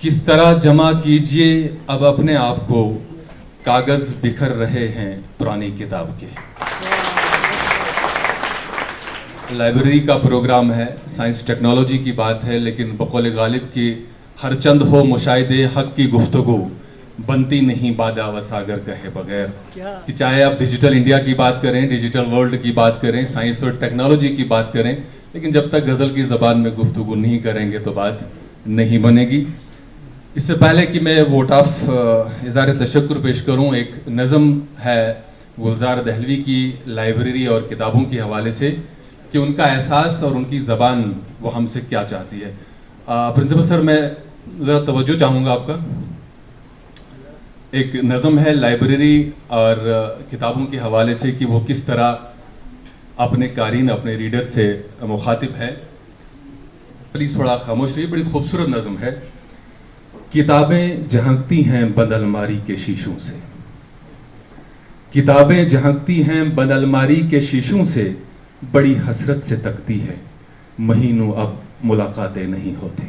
किस तरह जमा कीजिए अब अपने आप को, कागज बिखर रहे हैं पुरानी किताब के। लाइब्रेरी का प्रोग्राम है, साइंस टेक्नोलॉजी की बात है, लेकिन बकौल गालिब की हर चंद हो मुशाहिदे हक की गुफ्तगू बनती नहीं बादा व सागर कहे बगैर। कि चाहे आप डिजिटल इंडिया की बात करें, डिजिटल वर्ल्ड की बात करें, साइंस और टेक्नोलॉजी की बात करें, लेकिन जब तक गज़ल की ज़बान में गुफ्तगू नहीं करेंगे तो बात नहीं बनेगी। इससे पहले कि मैं वोट ऑफ इज़हार तशक्कुर पेश करूं, एक नज़म है गुलजार दहलवी की लाइब्रेरी और किताबों के हवाले से कि उनका एहसास और उनकी ज़बान वो हमसे क्या चाहती है। प्रिंसिपल सर, मैं ज़रा तवज्जो चाहूँगा आपका। एक नज़म है लाइब्रेरी और किताबों के हवाले से कि वो किस तरह अपने कारीन, अपने रीडर से मुखातिब है। प्लीज़ थोड़ा खामोश रहिए, बड़ी खूबसूरत नज़म है। किताबें झंकती हैं बंद अलमारी के शीशों से, किताबें झंकती हैं बंद अलमारी के शीशों से, बड़ी हसरत से तकती है महीनों अब मुलाकातें नहीं होती।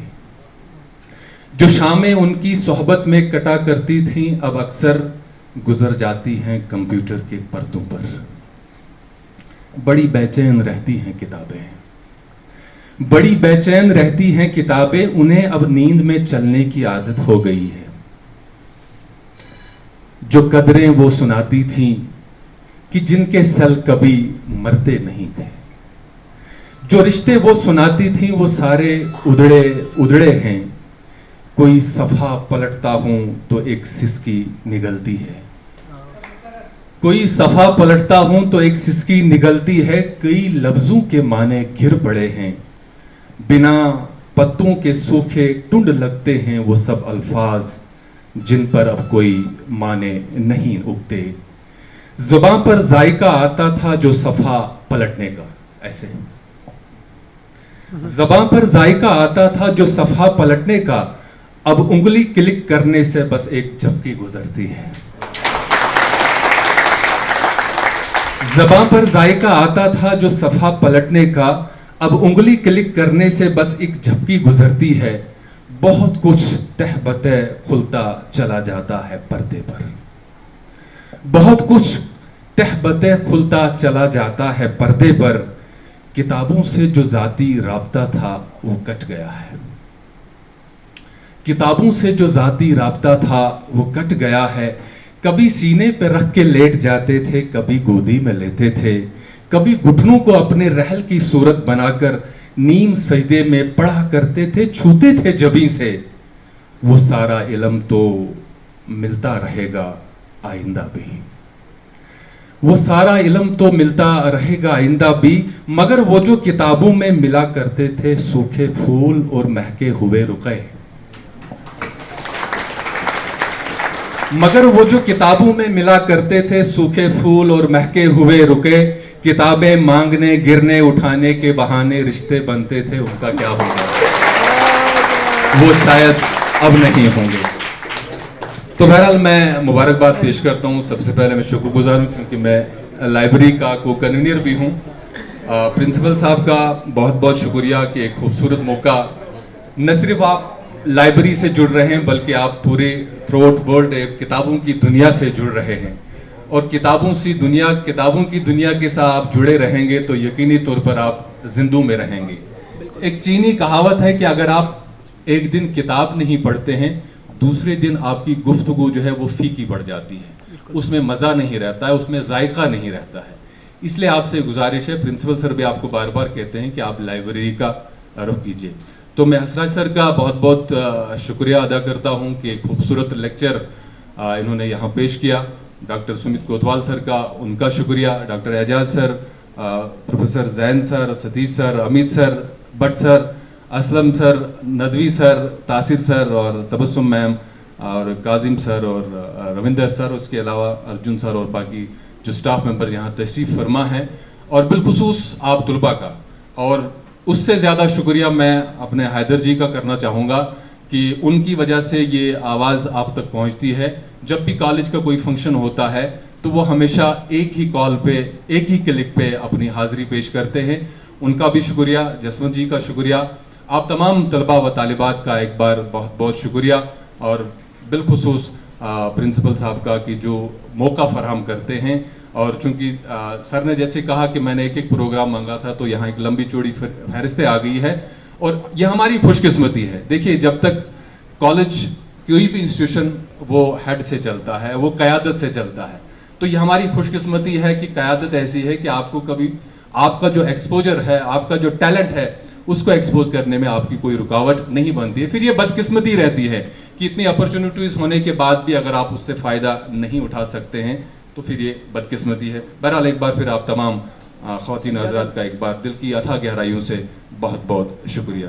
जो शामें उनकी सोहबत में कटा करती थीं अब अक्सर गुजर जाती हैं कंप्यूटर के पर्दों पर। बड़ी बेचैन रहती हैं किताबें, बड़ी बेचैन रहती हैं किताबें, उन्हें अब नींद में चलने की आदत हो गई है। जो कदरें वो सुनाती थीं कि जिनके सल कभी मरते नहीं थे, जो रिश्ते वो सुनाती थीं वो सारे उधड़े उधड़े हैं। कोई सफ़ा पलटता हूं तो एक सिसकी निगलती है, कोई सफ़ा पलटता हूं तो एक सिसकी निगलती है। कई लफ्जों के माने घिर पड़े हैं, बिना पत्तों के सूखे टुंड लगते हैं वो सब अल्फाज जिन पर अब कोई माने नहीं उगते। जुबां पर जायका आता था जो सफ़ा पलटने का, ऐसे जुबां पर जायका आता था जो सफ़ा पलटने का, अब उंगली क्लिक करने से बस एक झपकी गुजरती है। जुबां पर जायका आता था जो सफ़ा पलटने का, अब उंगली क्लिक करने से बस एक झपकी गुजरती है। बहुत कुछ तहबते खुलता चला जाता है पर्दे पर, बहुत कुछ तहबते खुलता चला जाता है पर्दे पर। किताबों से जो जाती राब्ता था वो कट गया है, किताबों से जो जाती राब्ता था वो कट गया है। कभी सीने पे रख के लेट जाते थे, कभी गोदी में लेते थे, कभी घुटनों को अपने रहल की सूरत बनाकर नीम सजदे में पढ़ा करते थे, छूते थे जबीं से। वो सारा इल्म तो मिलता रहेगा आइंदा भी, वो सारा इल्म तो मिलता रहेगा आइंदा भी। मगर वो जो किताबों में मिला करते थे सूखे फूल और महके हुए रुके, मगर वो जो किताबों में मिला करते थे सूखे फूल और महके हुए रुके। किताबें मांगने गिरने उठाने के बहाने रिश्ते बनते थे, उनका क्या होगा वो शायद अब नहीं होंगे। तो बहरहाल मैं मुबारकबाद पेश करता हूँ। सबसे पहले मैं शुक्रगुजार हूँ क्योंकि मैं लाइब्रेरी का को कन्वीनर भी हूँ। प्रिंसिपल साहब का बहुत बहुत शुक्रिया कि एक खूबसूरत मौका, न सिर्फ आप लाइब्रेरी से जुड़ रहे हैं बल्कि आप पूरे थ्रू आउट वर्ल्ड किताबों की दुनिया से जुड़ रहे हैं। और किताबों की दुनिया के साथ आप जुड़े रहेंगे तो यकीनी तौर पर आप जिंदू में रहेंगे। एक चीनी कहावत है कि अगर आप एक दिन किताब नहीं पढ़ते हैं, दूसरे दिन आपकी गुफ्तगू जो है वो फीकी पड़ जाती है, उसमें मज़ा नहीं रहता है, उसमें जायका नहीं रहता है। इसलिए आपसे गुजारिश है, प्रिंसिपल सर भी आपको बार बार कहते हैं कि आप लाइब्रेरी का रुख कीजिए। तो मैं हसराज सर का बहुत बहुत शुक्रिया अदा करता हूं कि खूबसूरत लेक्चर इन्होंने यहाँ पेश किया। डॉक्टर सुमित कोतवाल सर का उनका शुक्रिया, doctor Ejaz sir, professor Jain sir, Satish sir, Amit sir, Bhatt sir, Aslam sir, Nadvi sir, Tasir sir और तबस्सुम मैम और काजिम सर और रविंदर सर, उसके अलावा अर्जुन सर और बाकी जो स्टाफ मेंबर यहाँ तशरीफ़ फरमा हैं, और बिलखुसूस आप तुलबा का। और उससे ज़्यादा शुक्रिया मैं अपने हैदर जी का करना चाहूँगा कि उनकी वजह से ये आवाज़ आप तक पहुँचती है। जब भी कॉलेज का कोई फंक्शन होता है तो वो हमेशा एक ही कॉल पे, एक ही क्लिक पे अपनी हाज़िरी पेश करते हैं। उनका भी शुक्रिया, जसवंत जी का शुक्रिया। आप तमाम तलबा व तालिबात का एक बार बहुत बहुत शुक्रिया, और बिलखुसूस प्रिंसिपल साहब का कि जो मौका फराहम करते हैं। और चूंकि सर ने जैसे कहा कि मैंने एक एक प्रोग्राम मांगा था, तो यहाँ एक लंबी चौड़ी फहरिस्तें आ गई है, और यह हमारी खुशकिस्मती है। देखिए, जब तक कॉलेज कोई भी इंस्टीट्यूशन वो हेड से चलता है, वो क़यादत से चलता है, तो ये हमारी खुशकिस्मती है कि क़यादत ऐसी है कि आपको कभी आपका जो एक्सपोजर है, आपका जो टैलेंट है, उसको एक्सपोज करने में आपकी कोई रुकावट नहीं बनती है। फिर ये बदकिस्मती रहती है कि इतनी अपॉर्चुनिटीज़ होने के बाद भी अगर आप उससे फ़ायदा नहीं उठा सकते हैं, तो फिर ये बदकिस्मती है। बहरहाल एक बार फिर आप तमाम ख़वातीन हज़रात का एक बार दिल की अथाह गहराइयों से बहुत बहुत शुक्रिया।